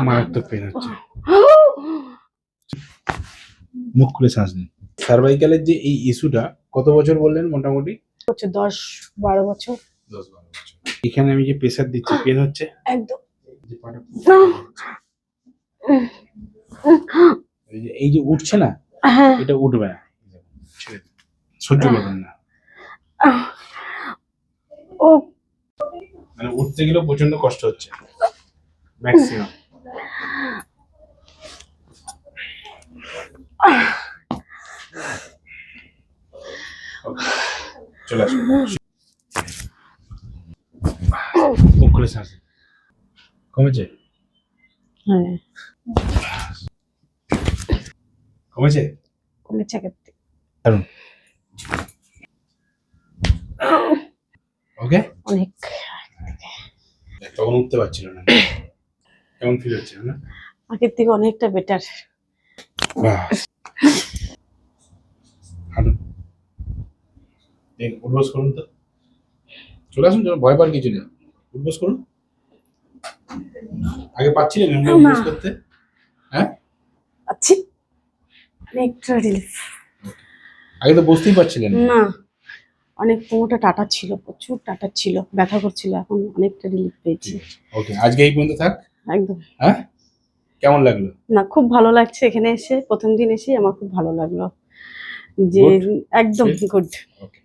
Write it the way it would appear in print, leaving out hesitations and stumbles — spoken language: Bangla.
মারাত্মক পেন হচ্ছে। মুখ খুলে শ্বাস নিন। সার্ভাইকালের যে এই ইস্যুটা কত বছর বললেন মোটামুটি? 10-12 বছর। 10-12 বছর। এখানে আমি যে প্রেসার দিচ্ছি পেন হচ্ছে একদম। এই যে উঠছে না, হ্যাঁ। এটা উঠবে না, সহ্য করবেন না। ও মানে উঠতে গেলেও প্রচন্ড কষ্ট হচ্ছে ম্যাক্সিমাম। চলে আসুন, মুখ খুলে শ্বাস নিন। কমেছে? হ্যাঁ কমেছে? কমেছে কেটে। দারুণ। ওকে, অনেক। তখন উঠতে পারছিল না, কেমন ফিল হচ্ছে না? আগের থেকে অনেকটা বেটার। হাঁটুন, উঠবস করুন তো, চলে আসুন, ভয় পাওয়ার কিছু নেই, উঠবস করুন। আগে পাচ্ছিলেন এমনি উঠবস করতে? হ্যাঁ আচ্ছা, অনেকটা রিলিফ। আগে তো বসতেই পারছিলেন না, অনেক কোমরটা টাটা ছিল, প্রচুর টাটা ছিল, ব্যথা করছিল, এখন অনেকটা রিলিফ পেয়েছি। ওকে, আজকে এই পর্যন্ত থাক। একদম। হ্যাঁ, কেমন লাগলো? না, খুব ভালো লাগছে এখানে এসে, প্রথম দিন এসে আমার খুব ভালো লাগলো যে একদম গুড। ওকে।